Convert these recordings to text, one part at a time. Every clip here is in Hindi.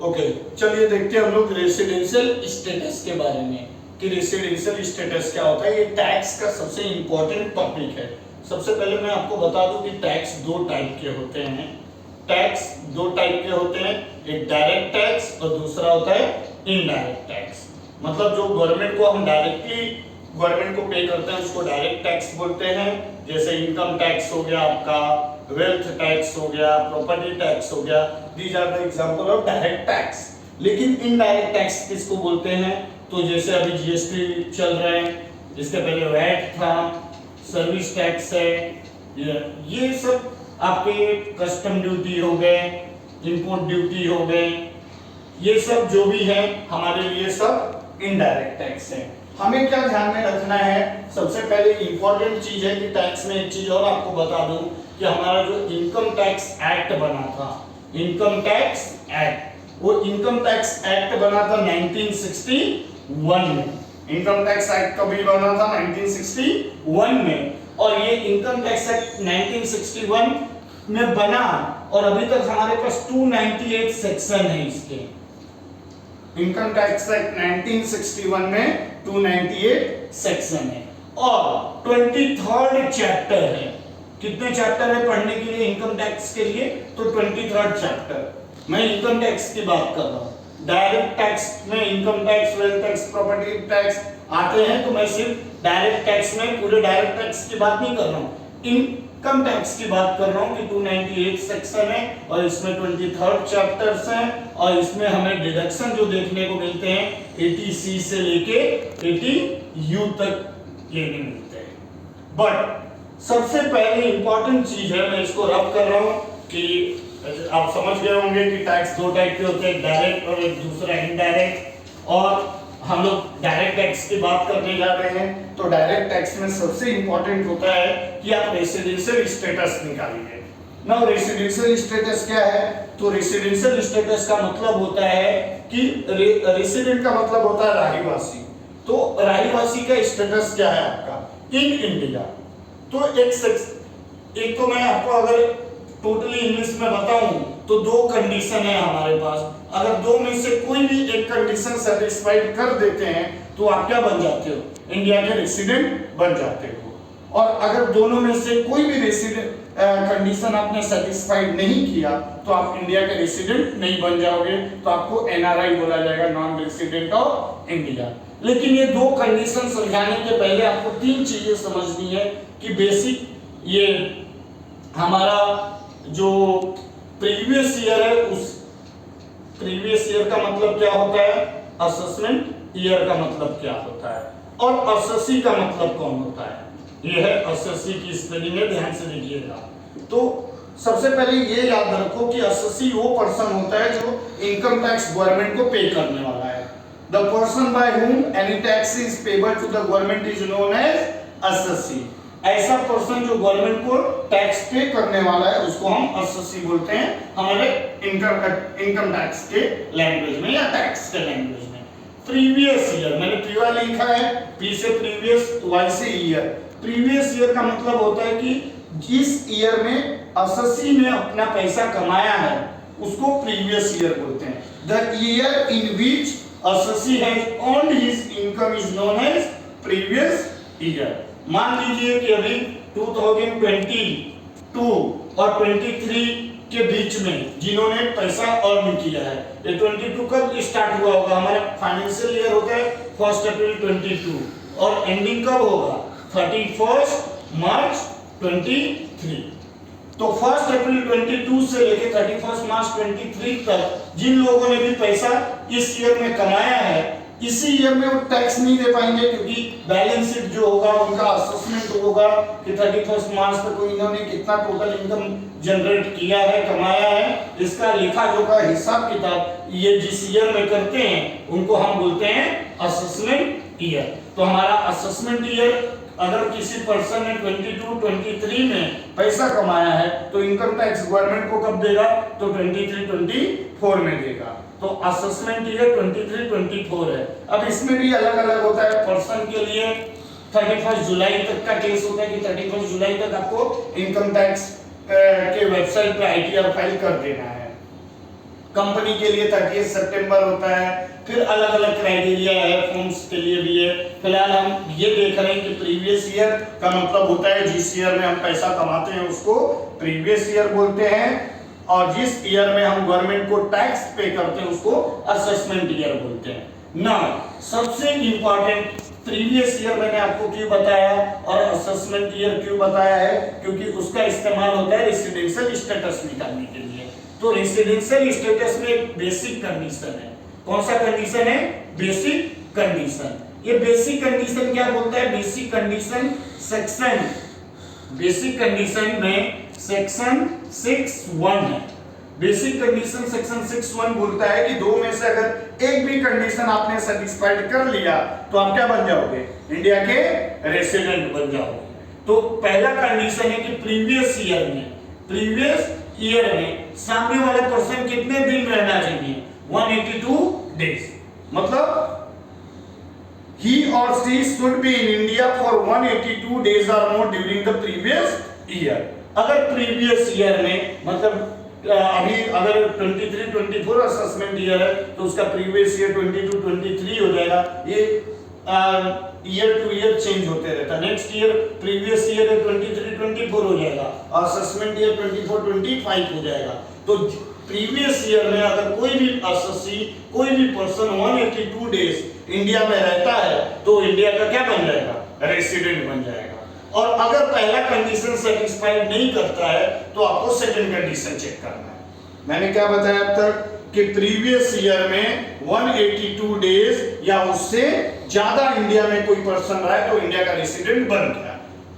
ओके, चलिए देखते हैं हम लोग रेसिडेंशियल स्टेटस के बारे में कि रेसिडेंशियल स्टेटस क्या होता है। ये टैक्स का सबसे इंपॉर्टेंट टॉपिक है। सबसे पहले मैं आपको बता दूं कि टैक्स दो टाइप के होते हैं। टैक्स दो टाइप के होते हैं, एक डायरेक्ट टैक्स और दूसरा होता है इनडायरेक्ट टैक्स। मतलब जो गवर्नमेंट को हम डायरेक्टली गवर्नमेंट को पे करते हैं उसको डायरेक्ट टैक्स बोलते हैं। जैसे इनकम टैक्स हो गया आपका, वेल्थ टैक्स हो गया, प्रॉपर्टी टैक्स हो गया, these are the example of direct tax. लेकिन इनडायरेक्ट टैक्स किसको बोलते हैं? तो जैसे अभी जीएसटी चल रहे हैं, इसके पहले वैट था, सर्विस टैक्स है, ये सब आपके कस्टम ड्यूटी हो गए, इंपोर्ट ड्यूटी हो गए, ये सब जो भी है हमारे लिए सब इनडायरेक्ट टैक्स है। हमें क्या ध्यान में रखना है? सबसे पहले इंपॉर्टेंट चीज है कि टैक्स में एक चीज और आपको बता दूं कि हमारा जो इनकम टैक्स एक्ट बना था, इनकम टैक्स एक्ट, वो इनकम टैक्स एक्ट बना था 1961 में। इनकम टैक्स एक्ट कभी बना था? 1961 में। और ये इनकम टैक्स एक्ट 1961 में बना और अभी तक हमारे पास 298 सेक्शन है इसके। इनकम टैक्स एक्ट 1961 में 298 सेक्शन है और 23rd चैप्टर है। कितने चैप्टर है पढ़ने के लिए इनकम टैक्स के लिए? तो 23rd चैप्टर। मैं इनकम टैक्स की बात कर रहा हूँ। डायरेक्ट टैक्स में income tax, wealth tax, property tax आते हैं, तो मैं सिर्फ डायरेक्ट टैक्स में पूरे डायरेक्ट टैक्स की बात नहीं कर रहा हूँ, इनकम टैक्स की बात कर रहा हूँ कि 298 सेक्शन है और इसमें 23rd चैप्टर्स हैं और इसमें हमें डिडक्शन जो देखने को मिलते हैं 80C से लेके 80U तक लेने मिलते हैं। बट सबसे पहले इंपॉर्टेंट चीज है, मैं इसको रब कर रहा हूँ कि आप समझ गए होंगे कि टैक्स दो टाइप के होते हैं, डायरेक्ट और एक दूसरा इनडायरेक्ट। और हम लोग डायरेक्ट टैक्स की बात करने जा रहे हैं। तो डायरेक्ट टैक्स में सबसे इंपॉर्टेंट होता है कि आप रेसिडेंशियल स्टेटस निकालिए। नाउ रेसिडेंशियल स्टेटस क्या है? तो रेसिडेंशियल स्टेटस का मतलब होता है कि रेसिडेंट का मतलब होता है रहिवासी। तो रहिवासी का स्टेटस क्या है आपका इन इंडिया? तो एक तो मैं आपको अगर टोटली इंग्लिश में बताऊं तो दो कंडीशन है हमारे पास। अगर दो में से कोई भी एक कंडीशन सेटिस्फाइड कर देते हैं तो आप क्या बन जाते हो? इंडिया के रेसिडेंट बन जाते हो। और अगर दोनों में से कोई भी रेसिडेंट कंडीशन आपने सेटिस्फाइड नहीं किया तो आप इंडिया के रेसिडेंट नहीं बन जाओगे, तो आपको एनआरआई बोला जाएगा, नॉन रेसिडेंट ऑफ इंडिया। लेकिन ये दो कंडीशन समझाने के पहले आपको तीन चीजें समझनी है कि बेसिक ये हमारा जो प्रीवियस ईयर है, उस प्रीवियस ईयर का मतलब क्या होता है, असेसमेंट ईयर का मतलब क्या होता है, और एसएससी का मतलब कौन होता है। ये है एसएससी की स्पेलिंग है, ध्यान से देखिएगा। तो सबसे पहले ये याद रखो कि एसएससी वो पर्सन होता है जो इनकम टैक्स गवर्नमेंट को पे करने वाला है। The person by whom any tax is payable to the government is known as SSC. ऐसा पर्सन जो गवर्नमेंट को टैक्स पे करने वाला है उसको हम एसएससी बोलते हैं हमारे इनकम टैक्स के लैंग्वेज में या टैक्स के लैंग्वेज में। प्रीवियस ईयर, मैंने प्रीवा लिखा है, पी से प्रीवियस, वाई से ईयर। प्रीवियस ईयर का मतलब होता है कि जिस ईयर में एसएससी ने अपना पैसा कमाया है उसको प्रीवियस ईयर बोलते हैं। The year in which SSC has earned his income is known as previous year. मान लीजिए कि अभी 2022 और 23 के बीच में जिन्होंने पैसा अर्न किया है, ये 22 कब स्टार्ट हुआ होगा? हमारा फाइनेंशियल ईयर होता है 1 अप्रैल 22 और एंडिंग कब होगा? 31 मार्च 23। तो 1 अप्रैल 22 से लेकर 31 मार्च 23 तक जिन लोगों ने भी पैसा इस ईयर में कमाया है, इसी ईयर में वो टैक्स नहीं दे पाएंगे क्योंकि बैलेंस शीट जो होगा उनका असेसमेंट होगा कि 31 मार्च तक इन्होंने कितना टोटल इनकम जनरेट किया है, कमाया है। इसका लेखा जोखा हिसाब किताब ये जिस ईयर में करते हैं उनको हम बोलते हैं असेसमेंट ईयर। तो हमारा असेसमेंट ईयर, अगर किसी पर्सन ने 22-23 में पैसा कमाया है तो इनकम टैक्स गवर्नमेंट को कब देगा? तो 23-24 में देगा। तो असेसमेंट ईयर 23-24 है। अब इसमें भी अलग अलग होता है। पर्सन के लिए 31 जुलाई तक का केस होता है कि 31 जुलाई तक आपको इनकम टैक्स के वेबसाइट पे आईटीआर फाइल कर देना है। कंपनी के लिए 30 सितंबर होता है। फिर अलग अलग क्राइटेरिया है, फॉर्म्स के लिए भी है। फिलहाल हम ये देख रहे हैं कि प्रीवियस ईयर का मतलब होता है जिस ईयर में हम पैसा कमाते हैं उसको प्रीवियस ईयर बोलते हैं, और जिस ईयर में हम गवर्नमेंट को टैक्स पे करते हैं उसको असेसमेंट ईयर बोलते हैं ना। सबसे इंपॉर्टेंट प्रीवियस ईयर मैंने आपको क्यों बताया और असेसमेंट ईयर क्यों बताया है, क्योंकि उसका इस्तेमाल होता है रेसिडेंशियल स्टेटस निकालने के लिए। तो रेसिडेंशियल स्टेटस में एक बेसिक कंडीशन है। कौन सा कंडीशन है? Basic condition. ये बेसिक कंडीशन क्या बोलता है? बेसिक कंडीशन में सेक्शन 6(1) है। बेसिक कंडीशन सेक्शन 6(1) बोलता है कि दो में से अगर एक भी कंडीशन आपने सेटिस्फाइड कर लिया तो आप क्या बन जाओगे? इंडिया के रेसिडेंट बन जाओगे। तो पहला कंडीशन है कि प्रीवियस ईयर में सामने वाला पर्सन कितने दिन रहना चाहिए? 182 डेज। मतलब he or she should be in India for 182 days or more during the previous year। अगर प्रीवियस ईयर में मतलब अभी अगर 23-24 असेसमेंट ईयर है तो उसका प्रीवियस ईयर 22-23 हो जाएगा। ये ईयर टू ईयर चेंज होते रहता है। नेक्स्ट ईयर प्रीवियस ईयर 23-24 हो जाएगा, असेसमेंट ईयर 24-25 हो जाएगा। तो प्रीवियस ईयर में अगर कोई भी असेसी कोई भी पर्सन 182 डेज इंडिया में रहता है तो इंडिया का क्या बन जाएगा? रेसिडेंट बन जाएगा। और अगर पहला कंडीशन सेटिस्फाइड नहीं करता है तो आपको सेकंड कंडीशन चेक करना है। मैंने क्या बताया अब तक कि प्रीवियस ईयर में 182 डेज या उससे ज्यादा इंडिया में कोई पर्सन रहा है तो इंडिया का रेसिडेंट बन गया,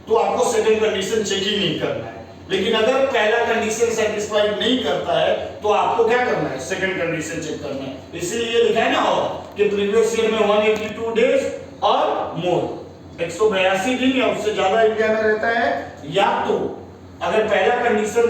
तो आपको सेकंड कंडीशन चेक ही नहीं करना है। लेकिन अगर पहला कंडीशन सेटिस्फाइड नहीं करता है तो आपको क्या करना है? सेकंड कंडीशन चेक करना है। इसीलिए लिखा है ना और कि प्रीवियस ईयर में 182 डेज और मोर 182 दिन या उससे ज्यादा इंडिया में रहता है, या तो अगर पहला कंडीशन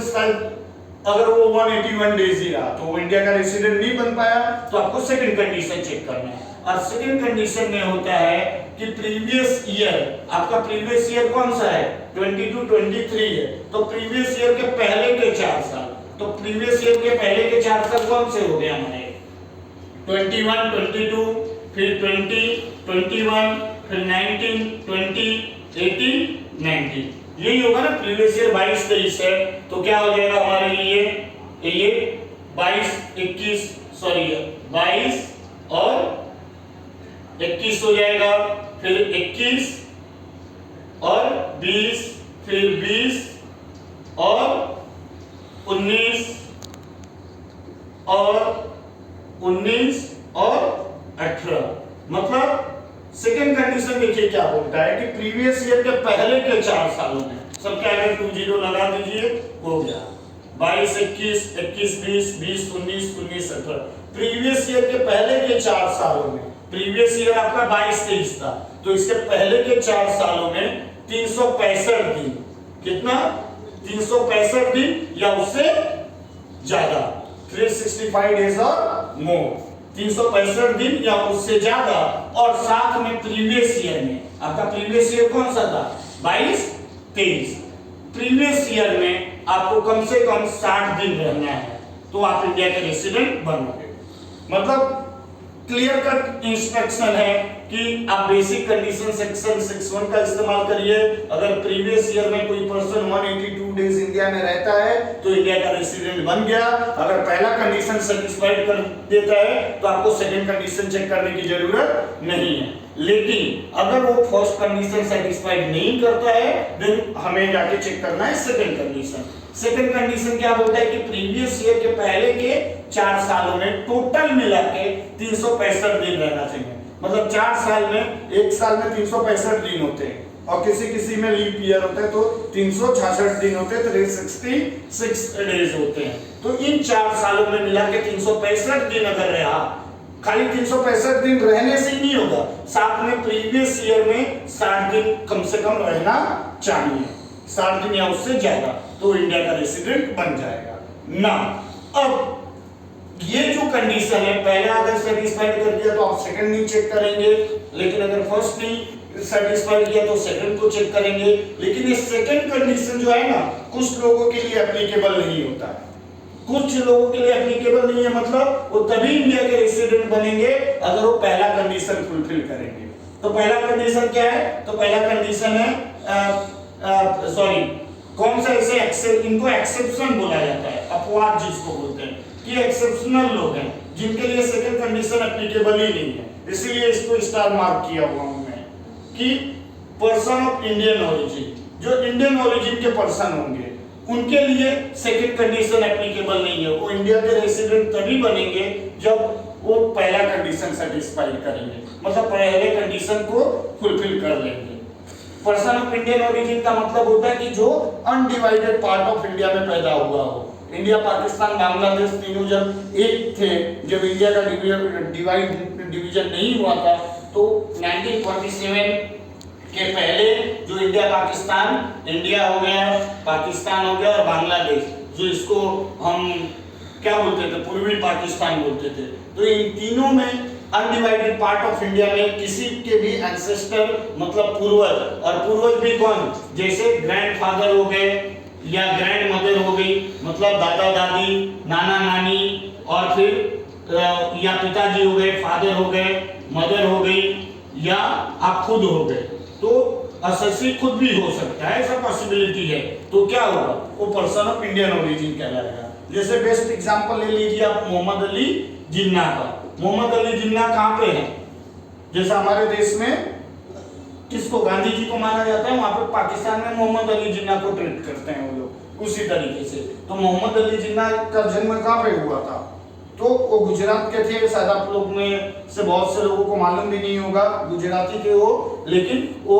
अगर वो 181 डेज ही रहा तो वो इंडिया का रेसिडेंट नहीं बन पाया तो आपको सेकंड कंडीशन चेक करना है। और सेकंड कंडीशन में होता है कि प्रीवियस ईयर, आपका प्रीवियस ईयर कौन सा है? 22-23 है। तो प्रीवियस ईयर के पहले के 4 साल, तो प्रीवियस ईयर के पहले के 4 साल कौन से हो गए हमारे? 21, 22, फिर 20, 21, फिर 19, 20, 18, 19। यही होगा ना। प्रीवियस ईयर 22-23 है तो क्या हो जाएगा हमारे लिए? ये 22 और 21 हो जाएगा, फिर 21 और 20, फिर 20 और 19 और 18। मतलब सेकेंड कंडीशन देखिए क्या बोलता है कि प्रीवियस ईयर के पहले के 4 सालों में सब क्या है? 20 लगा दीजिए, हो गया 22, 21, 21, 20, 20, 19, 19, 18। प्रीवियस ईयर के पहले के 4 सालों में, प्रीवियस ईयर आपका 22-23 था तो इसके पहले के 4 सालों में 365 दिन, कितना? 365 दिन या उससे ज्यादा, 365 डेज और मोर, 365 दिन या उससे ज्यादा। और साथ में प्रीवियस ईयर में, आपका प्रीवियस ईयर कौन सा था? 22-23। प्रीवियस ईयर में आपको कम से कम 60 दिन रहना है तो आप इंडिया के रेसिडेंट बनोगे। मतलब क्लियर कट इंस्ट्रक्शन है कि आप बेसिक कंडीशन सेक्शन 6(1) का इस्तेमाल करिए। अगर प्रीवियस ईयर में कोई पर्सन 182 डेज इंडिया में रहता है तो इंडिया का रेसिडेंट बन गया। अगर पहला कंडीशन सेटिस्फाइड कर देता है तो आपको सेकंड कंडीशन चेक करने की जरूरत नहीं है। लेकिन अगर वो फर्स्ट कंडीशन सेटिस्फाइड नहीं करता है देन हमें जाके चेक करना है सेकंड कंडीशन। सेकंड कंडीशन क्या बोलता है कि प्रीवियस ईयर के पहले के 4 सालों में टोटल मिला के 365 दिन रहना चाहिए। मतलब 4 साल में, एक साल में 365 दिन होते हैं और किसी किसी में लीप ईयर होता है तो 366 दिन होते हैं, तो 366 डेज होते हैं। तो इन 4 सालों में मिला के 365 दिन अगर रहा, खाली 365 दिन रहने से ही नहीं होगा, साथ में प्रीवियस ईयर में 60 दिन कम से कम रहना चाहिए, 60 दिन या उससे ज्यादा, तो इंडिया का रेसिडेंट बन जाएगा ना। अब ये जो कंडीशन है, पहला अगर सेटिस्फाइड कर दिया तो आप सेकंड नहीं चेक करेंगे, लेकिन अगर फर्स्ट नहीं सेटिस्फाइड किया तो सेकंड को चेक करेंगे। लेकिन ये सेकंड कंडीशन जो है ना, कुछ लोगों के लिए एप्लीकेबल नहीं होता है। कुछ लोगों के लिए एप्लीकेबल नहीं है, मतलब वो तभी इंडिया के रेसिडेंट बनेंगे अगर वो पहला कंडीशन फुलफिल करेंगे। तो पहला कंडीशन क्या है? तो पहला कंडीशन है कौन सा, इसे इनको एक्सेप्शन बोला जाता है, अपवाद जिसको बोलते हैं, कि एक्सेप्शनल लोग हैं जिनके लिए सेकंड कंडीशन एप्लीकेबल ही नहीं है, इसीलिए इसको स्टार मार्क किया हुआ हूं मैं कि पर्सन ऑफ इंडियन ओरिजिन, जो इंडियन ओरिजिन के पर्सन होंगे उनके लिए सेकंड कंडीशन एप्लीकेबल नहीं है। वो इंडिया के रेसिडेंट तभी बनेंगे जब वो पहला कंडीशन सेटिस्फाई करेंगे, मतलब पहले कंडीशन को फुलफिल कर लेंगे। पर्सन ऑफ इंडियन ओरिजिन का मतलब होता है कि जो अनडिवाइडेड पार्ट ऑफ इंडिया में पैदा हुआ हो। इंडिया, पाकिस्तान, बांग्लादेश तीनों जब एक थे, जब इंडिया का डिवीजन नहीं हुआ था, तो 1947 के पहले जो इंडिया पाकिस्तान, इंडिया हो गया, पाकिस्तान हो गया और बांग्लादेश, जो इसको हम क्या बोलते थे, पूर्वी पाकिस्तान बोलते थे, तो इन तीनों में अनडिवाइडेड पार्ट ऑफ इंडिया में किसी के भी एंसेस्टर मतलब पूर्वज, और पूर्वज भी कौन, जैसे ग्रैंडफादर हो गए या ग्रैंड मदर हो गई, मतलब दादा दादी, नाना नानी, और फिर या पिताजी हो गए, फादर हो गए, मदर हो गई, या आप खुद हो गए, तो अससी खुद भी हो सकता है, ऐसा पॉसिबिलिटी है। तो क्या होगा, वो पर्सन ऑफ इंडियन ओरिजिन कहलाएगा। जैसे बेस्ट एग्जांपल ले लीजिए आप मोहम्मद अली जिन्ना का। मोहम्मद अली जिन्ना कहाँ पे है? जैसा हमारे देश में किसको, गांधी जी को माना जाता है, वहां पे पाकिस्तान में मोहम्मद अली जिन्ना को ट्रीट करते हैं वो लोग उसी तरीके से। तो मोहम्मद अली जिन्ना का जन्म कहाँ पे हुआ था? तो वो गुजरात के थे, शायद आप लोग में से बहुत से लोगों को मालूम भी नहीं होगा, गुजराती थे वो, लेकिन वो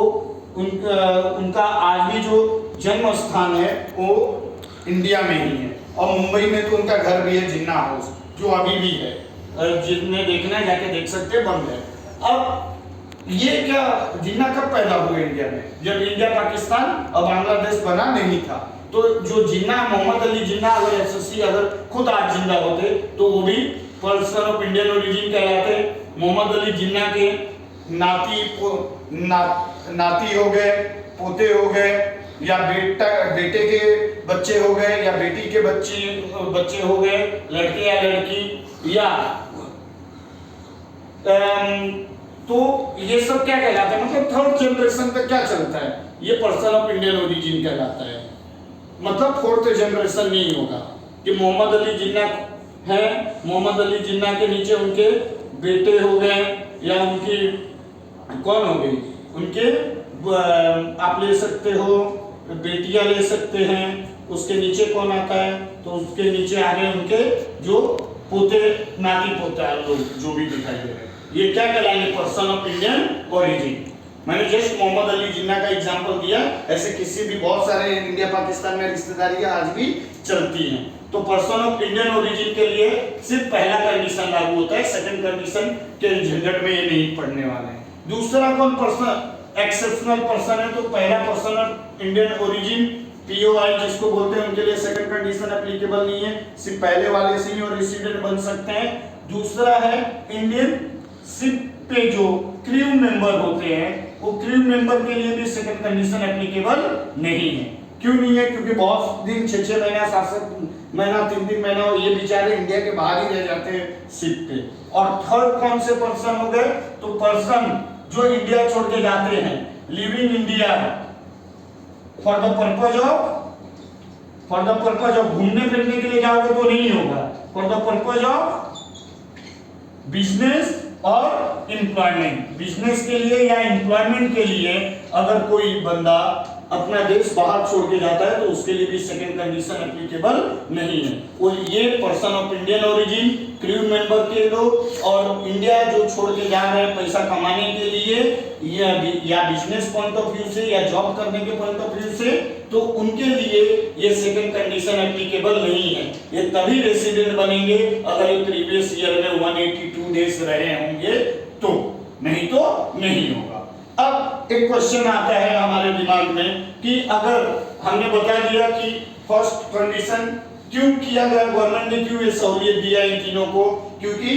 उनका आज भी जो जन्म स्थान है वो इंडिया में ही है, और मुंबई में तो उनका घर भी है, जिन्ना हाउस, जो अभी भी है, जिसने देखना है जाके देख सकते, बंद है। अब ये क्या, जिन्ना कब पैदा हुए इंडिया में? जब इंडिया, पाकिस्तान और बांग्लादेश बना नहीं था। तो जो जिन्ना, मोहम्मद अली जिन्ना अगर एसएससी अगर खुद आज जिंदा होते तो वो भी पर्सन ऑफ इंडियन ओरिजिन कहलाते। मोहम्मद अली जिन्ना के नाती हो गए, पोते हो गए, या बेटे के बच्चे हो गए, या बेटी के बच्चे हो गए, लड़के या लड़की, या तो ये सब क्या कहलाता है, मतलब थर्ड जनरेशन पे क्या चलता है, ये पर्सन ऑफ इंडियन ओरिजिन कहलाता है। मतलब फोर्थ जनरेशन नहीं होगा कि मोहम्मद अली जिन्ना है, मोहम्मद अली जिन्ना के नीचे उनके बेटे हो गए, या उनकी कौन हो गई, उनके आप ले सकते हो बेटियां ले सकते हैं, उसके नीचे कौन आता है, तो उसके नीचे आ गए उनके जो पोते, नाती पोता लोग जो भी दिखाई दे रहे हैं, ये क्या कहलाएंगे, पर्सन ऑफ इंडियन ओरिजिन। मैंने जस्ट मोहम्मद अली जिन्ना का एग्जांपल दिया, ऐसे किसी भी बहुत सारे इंडिया पाकिस्तान में रिश्तेदारियां आज भी चलती हैं। तो पर्सन ऑफ इंडियन ओरिजिन के लिए सिर्फ पहला कंडीशन लागू होता है, सेकंड कंडीशन के झंझट में ये नहीं पड़ने वाले हैं। दूसरा कौन पर्सन एक्सेप्शनल पर्सन है, तो पहला person of Indian origin POI जिसको बोलते हैं, उनके लिए सेकंड कंडीशन एप्लीकेबल नहीं है, सिर्फ पहले वाले से ही और रेसिडेंट बन सकते हैं। दूसरा है इंडियन शिप पे जो क्रू मेंबर होते हैं, वो क्रू मेंबर के लिए भी सेकंड कंडीशन एप्लीकेबल नहीं है। क्यों नहीं है? क्योंकि बहुत दिन 6-6 महीना 7-7 महीना 3-3 महीना ये बेचारे इंडिया के बाहर ही रह जाते हैं शिप पे। और थर्ड कौन से पर्सन हो गए, तो पर्सन जो इंडिया छोड़ के जाते हैं, living India for the purpose of घूमने फिरने के लिए जाओगे तो नहीं होगा, for the purpose of business और एम्प्लॉयमेंट, बिजनेस के लिए या एम्प्लॉयमेंट के लिए अगर कोई बंदा अपना देश बाहर छोड़ के जाता है तो उसके लिए भी सेकंड कंडीशन एप्लीकेबल नहीं है। वो ये person of Indian origin, crew member के लोग और इंडिया जो छोड़ के जा रहे हैं पैसा कमाने के लिए या बिजनेस पॉइंट ऑफ व्यू से या जॉब करने के पॉइंट ऑफ व्यू से, तो उनके लिए ये सेकंड कंडीशन एप्लीकेबल नहीं है। ये तभी रेसिडेंट बनेंगे अगर ये प्रीवियस ईयर में 182 डेज रहे होंगे, तो नहीं तो नहीं होगा। अब एक क्वेश्चन आता है हमारे दिमाग में कि अगर हमने बता दिया कि फर्स्ट कंडीशन क्यों किया गया, गवर्नमेंट ने क्यों ये सहूलियत दिया इन तीनों को, क्योंकि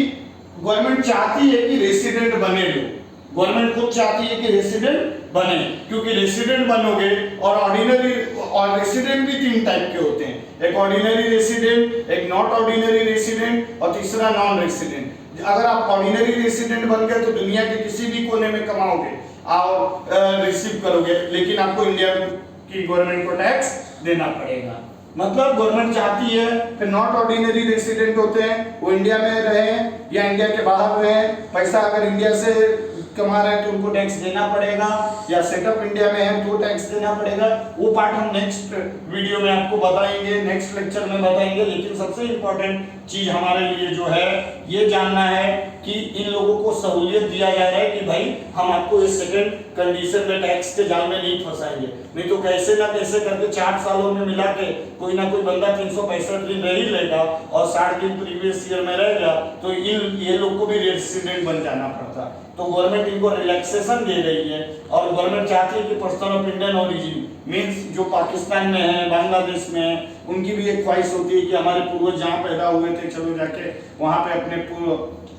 गवर्नमेंट चाहती है कि रेसिडेंट बने लोग, गवर्नमेंट खुद चाहती है कि रेसिडेंट बने, क्योंकि रेसिडेंट बनोगे और ऑर्डिनरी और रेसिडेंट भी 3 टाइप के होते हैं, एक ऑर्डिनरी रेसिडेंट, एक नॉट ऑर्डिनरी रेसिडेंट और तीसरा नॉन रेसिडेंट। अगर आप ऑर्डिनरी रेसिडेंट बन गए तो दुनिया के किसी भी कोने में कमाओगे और रिसीव करोगे, लेकिन आपको इंडिया की गवर्नमेंट को टैक्स देना पड़ेगा। मतलब गवर्नमेंट चाहती है कि नॉट ऑर्डिनरी रेसिडेंट होते हैं वो इंडिया में रहें या इंडिया के बाहर रहें, पैसा अगर इंडिया से कमा रहे हैं तो उनको टैक्स देना पड़ेगा, या सेटअप इंडिया में है तो टैक्स देना पड़ेगा। वो पार्ट हम नेक्स्ट वीडियो में आपको बताएंगे, नेक्स्ट लेक्चर में बताएंगे। लेकिन सबसे इंपॉर्टेंट चीज हमारे लिए जो है ये जानना है कि इन लोगों को सहूलियत दिया जा रहा है कि भाई हम आपको इस सेकंड कंडीशन में टैक्स के जाल में नहीं फंसाएंगे, नहीं तो कैसे ना कैसे करके 4 सालों में मिला के कोई ना कोई बंदा 365 दिन रह ही लेगा और 60 दिन प्रीवियस ईयर में रहेगा, तो ये लोग को भी रेसिडेंट बन जाना पड़ता। तो गवर्नमेंट इनको रिलैक्सेशन दे रही है और गवर्नमेंट चाहती है कि person of Indian origin means जो पाकिस्तान में है, बांग्लादेश में है, उनकी भी एक ख्वाहिश होती है कि हमारे पूर्वज जहाँ पैदा हुए थे चलो जाके वहाँ पे अपने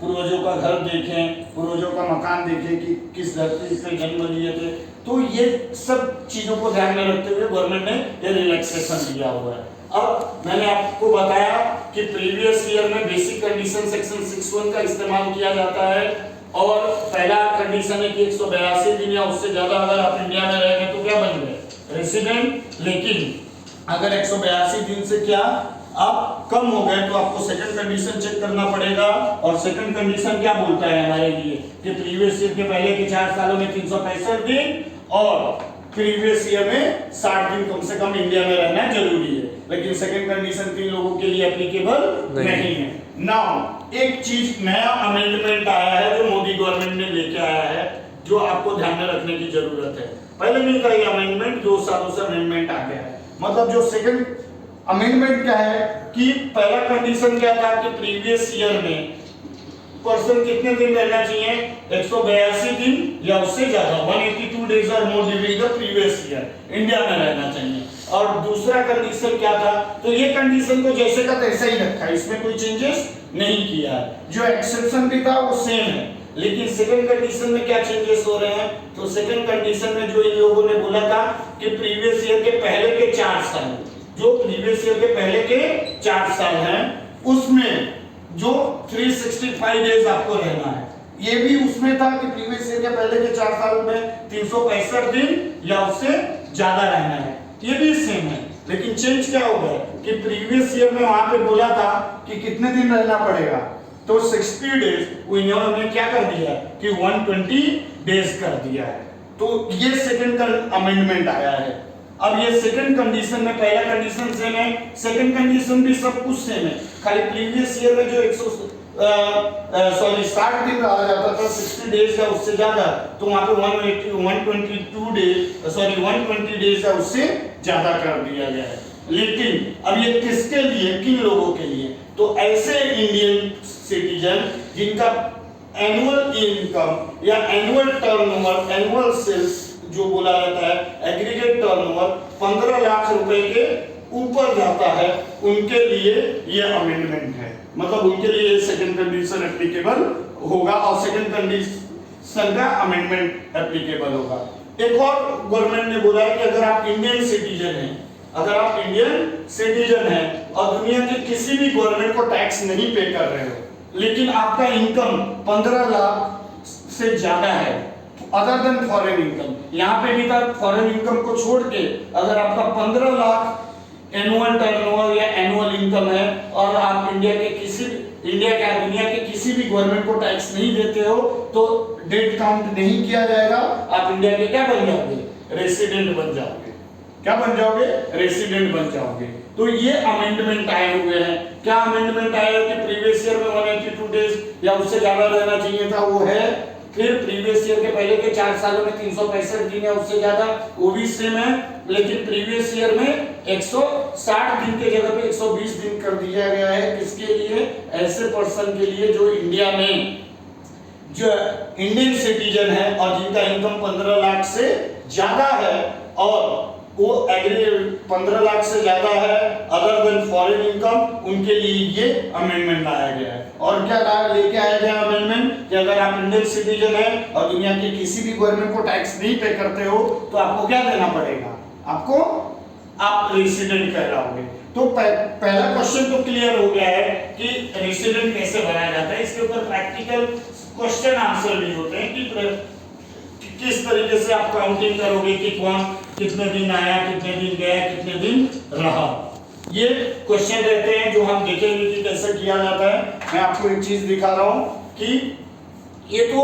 पूर्वजों का घर देखें, पूर्वजों का मकान देखें कि किस धरती पे जन्म लिए थे। तो ये सब चीजों को ध्यान में रखते हुए गवर्नमेंट ने ये रिलैक्सेशन दिया हुआ है। अब मैंने आपको बताया कि प्रीवियस ईयर में बेसिक कंडीशन सेक्शन 61 का इस्तेमाल किया जाता है और पहला कंडीशन है कि 182 दिन या उससे ज्यादा अगर आप इंडिया में रह गए तो क्या बन गए रेसिडेंट। लेकिन अगर 182 दिन से क्या आप कम हो गए तो आपको सेकंड कंडीशन चेक करना पड़ेगा। और सेकंड कंडीशन क्या बोलता है हमारे लिए कि प्रीवियस ईयर के पहले के 4 सालों में 365 दिन और प्रीवियस ईयर में 60 दिन कम से कम इंडिया में रहना जरूरी है। लेकिन सेकंड कंडीशन 3 लोगों के लिए एप्लीकेबल नहीं है। नाउ एक चीज नया अमेंडमेंट आया है जो मोदी गवर्नमेंट ने लेके आया है, जो आपको ध्यान में रखने की जरूरत है। पहले नहीं था ये अमेंडमेंट, 2 सालों से अमेंडमेंट आ गया है। मतलब जो सेकंड अमेंडमेंट क्या है कि पहला कंडीशन क्या था कि प्रीवियस ईयर में पर्सन कितने दिन रहना चाहिए, 182 दिन या उससे ज्यादा, 182 डेज और मोर during the previous year India में रहना चाहिए। और दूसरा कंडीशन क्या था, तो ये कंडीशन को जैसे का तैसा ही रखा है, इसमें कोई चेंजेस नहीं किया है। जो एक्सेप्शन भी था वो सेम है। लेकिन सेकंड कंडीशन में क्या चेंजेस हो रहे हैं, तो सेकंड कंडीशन में जो इन लोगों ने बोला था कि प्रीवियस ईयर के पहले के 4 साल, जो प्रीवियस ईयर के पहले के 4 साल हैं उसमें जो 365 डेज आपको रहना है। ये भी उसमें था कि प्रीवियस ईयर के पहले के 4 साल में 365 दिन या उससे ज्यादा रहना है, ये भी सेम है। लेकिन चेंज क्या हो गया कि प्रीवियस ईयर में वहां पे बोला था कि कितने दिन रहना पड़ेगा, तो 60 डेज वो इन्होंने क्या कर दिया कि 120 डेज कर दिया है। तो ये सेकंड अमेंडमेंट आया है। अब ये सेकंड कंडीशन में पहला कंडीशन सेम है, सेकंड कंडीशन भी सब कुछ सेम है, खाली प्रीवियस ईयर में जो 60 दिन रहा जाता था 60 डेज या उससे ज्यादा, तो वहां पे 120 डेज या उससे ज्यादा कर दिया गया है। लेकिन अब ये किसके लिए, किन लोगों के लिए, तो ऐसे इंडियन सिटीजन जिनका एनुअल इनकम या एनुअल टर्नओवर, एनुअल सेल्स जो बोला जाता है एग्रीगेट टर्नओवर 15 लाख रुपए के ऊपर जाता है, उनके लिए ये अमेंडमेंट है। मतलब उनके लिए सेकंड कंडीशन एप्लीकेबल होगा और सेकंड कंडीशन का अमेंडमेंट एप्लीकेबल होगा। एक और गवर्नमेंट ने बोला है कि अगर आप इंडियन सिटीजन हैं, अगर आप इंडियन सिटीजन हैं और दुनिया के किसी भी गवर्नमेंट को टैक्स नहीं पे कर रहे हो, लेकिन आपका इनकम 15 लाख से ज्यादा है, अदर देन फॉरेन इनकम, यहाँ पे भी था फॉरेन इनकम को छोड़ के अगर आपका 15 लाख एनुअल टर्नओवर या एनुअल इनकम है और आप इंडिया के दुनिया के किसी भी गवर्नमेंट को टैक्स नहीं देते हो, तो डेट काउंट नहीं किया जाएगा। आप इंडिया के क्या बन जाओगे, रेसिडेंट बन जाओगे। क्या बन जाओगे, रेसिडेंट बन जाओगे। तो ये अमेंडमेंट आए हुए हैं। क्या अमेंडमेंट आया कि प्रीवियस ईयर में 182 डेज या उससे ज्यादा रहना चाहिए था, वो है। फिर प्रीवियस ईयर के पहले के 4 सालों में 365 दिन या उससे ज्यादा, वो भी सेम है। लेकिन प्रीवियस ईयर में 160 दिन के जगह पे 120 दिन कर दिया गया है। किसके लिए, ऐसे पर्सन के लिए जो इंडिया में जो इंडियन सिटीजन है और जिनका इनकम 15 लाख से ज्यादा है और वो एग्री 15 लाख से ज्यादा है अदर देन फॉरेन इनकम, उनके लिए ये अमेंडमेंट लाया गया है। और क्या लेके आया गया अमेंडमेंट कि अगर आप इंडियन सिटीजन है और दुनिया के किसी भी गवर्नमेंट को टैक्स नहीं पे करते हो, तो आपको क्या देना पड़ेगा, आपको आप रेसिडेंट कहलाओगे। तो पहला क्वेश्चन तो क्लियर हो गया है कि रेसिडेंट कैसे बनाया जाता है। इसके ऊपर प्रैक्टिकल क्वेश्चन आंसर भी होते हैं कि किस तरीके से आप काउंटिंग करोगे कि कौन कितने दिन आया, कितने दिन गया, कितने दिन रहा। ये क्वेश्चन रहते हैं जो हम देखेंगे कि कैसे किया जाता है। मैं आपको एक चीज दिखा रहा हूं कि ये तो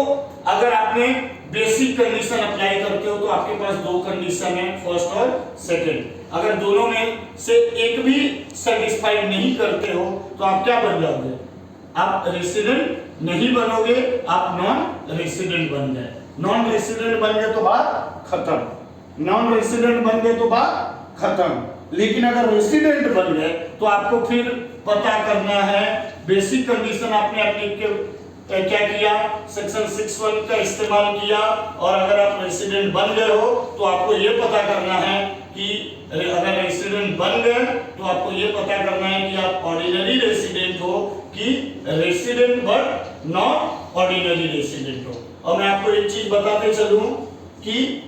अगर आपने बेसिक कंडीशन अप्लाई करते हो तो आपके पास दो कंडीशन है, फर्स्ट और सेकंड। अगर दोनों में से एक भी सेटिस्फाइड नहीं करते हो तो आप क्या बन जाओगे? आप रेसिडेंट नहीं बनोगे, आप नॉन रेसिडेंट बन गए। नॉन रेसिडेंट बन गए तो बात खत्म। नॉन रेसिडेंट बन गए तो बात खत्म। लेकिन अगर रेसिडेंट बन गए तो आपको फिर पता करना है, बेसिक कंडीशन आपने अपने क्या किया, सेक्शन 6(1) का इस्तेमाल किया। और अगर आप रेसिडेंट बन गए हो तो आपको यह पता करना है कि अगर रेसिडेंट बन गए तो आपको यह पता करना है कि आप ऑर्डिनरी रेसिडेंट हो कि resident but not ordinary resident हो। और मैं आपको एक चीज बताते चलूं कि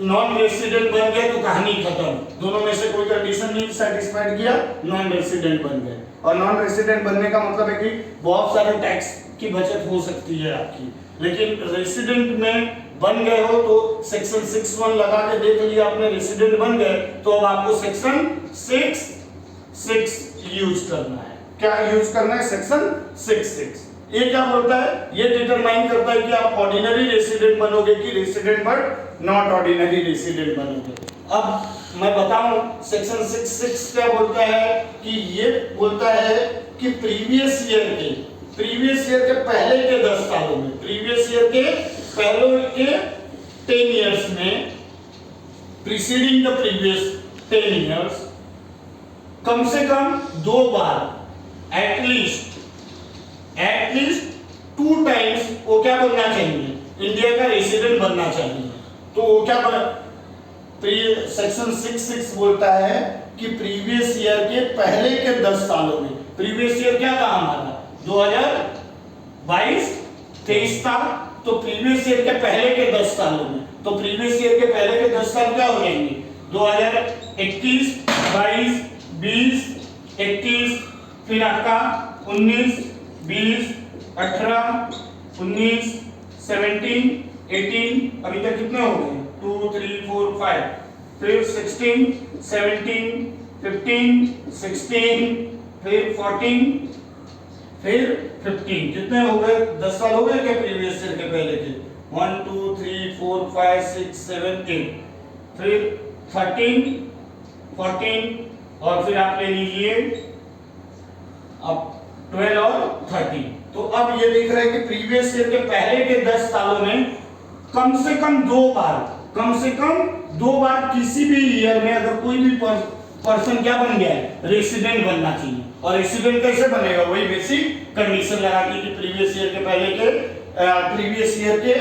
नॉन रेसिडेंट बन गए तो कहानी खत्म। दोनों में से कोई कंडीशन नहीं सेटिस्फाइड किया, नॉन रेसिडेंट बन गए। और नॉन रेसिडेंट बनने का मतलब है कि बहुत सारे टैक्स की बचत हो सकती है आपकी। लेकिन रेसिडेंट में बन गए हो तो सेक्शन 6(1) लगा के देख लिया आपने, रेसिडेंट बन गए तो अब आपको सेक्शन 6(6) यूज करना है। क्या यूज करना है? सेक्शन 6(6). ये क्या बोलता है? ये डिटरमाइन करता है कि आप ऑर्डिनरी रेसिडेंट बनोगे कि resident but not ordinary resident बनोगे। अब मैं बताऊं सेक्शन 6(6) क्या बोलता है कि ये बोलता है कि प्रीवियस ईयर के पहले के 10 सालों में, प्रीवियस ईयर के पहले के 10 इयर्स में, प्रीसीडिंग द प्रीवियस 10 इयर्स, कम से कम 2 बार एटलीस्ट 2 टाइम्स वो क्या बनना चाहिए? इंडिया का रेसिडेंट बनना चाहिए। तो वो क्या सेक्शन 6(6) बोलता है कि प्रीवियस ईयर के पहले के 10 सालों में, प्रीवियस ईयर क्या था हमारा? 2022-23 था। तो प्रीवियस ईयर के पहले के 10 सालों में, तो प्रीवियस ईयर के पहले के 10 साल क्या हो जाएंगे? 2021, 22, 20, 21, फिर आपका 19, 20, 18, 19, 17, 18, अभी तक कितने हो गए? 2, 3, 4, 5, फिर 16, 17, 15, 16, फिर 14, फिर 15, कितने हो गए? 10 साल हो गए क्या प्रीवियस ईयर के पहले के? 1, 2, 3, 4, 5, 6, 7, 8, फिर 13, 14 और फिर आप ले लीजिए अब 12 और 13। तो अब ये लिख रहे हैं कि प्रीवियस ईयर के पहले के 10 सालों में कम से कम 2 बार किसी भी ईयर में अगर कोई भी पर्सन क्या बन गया है? रेसिडेंट बनना चाहिए। और रेसिडेंट कैसे बनेगा? वही बेसिक कंडीशन लगा के कि प्रीवियस ईयर के पहले के प्रीवियस ईयर के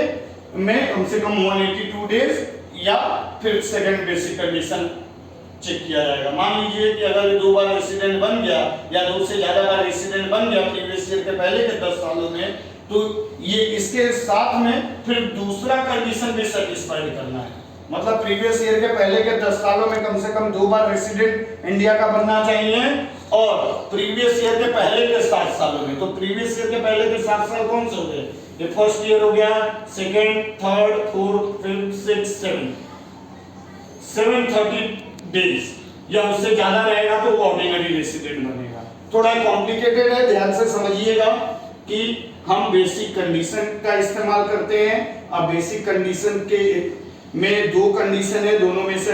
में कम से कम 182 डेज, या फिर सेकंड बेसिक कंडीशन चेक किया जाएगा। मान लीजिए कि अगर 2 बार रेसिडेंट बन गया या 2 से ज्यादा बार रेसिडेंट बन गया प्रीवियस ईयर के पहले के 10 सालों में, तो ये इसके साथ में फिर दूसरा कंडीशन भी सेटिस्फाइड करना है। मतलब प्रीवियस ईयर के पहले के 10 सालों में कम से कम 2 बार रेसिडेंट इंडिया का बनना चाहिए। और प्रीवियस ईयर के पहले के 7 सालों में, तो प्रीवियस ईयर के पहले के 7 साल कौन से हो गए? ये फर्स्ट ईयर हो गया, second, third, fourth, fifth, sixth, seventh, 730 days या उससे ज्यादा रहेगा तो वो ऑर्डिनरी रेसिडेंट बनेगा। थोड़ा कॉम्प्लिकेटेड है, ध्यान से समझिएगा कि हम बेसिक कंडीशन का इस्तेमाल करते हैं। अब बेसिक कंडीशन के में 2 कंडीशन है, दोनों में से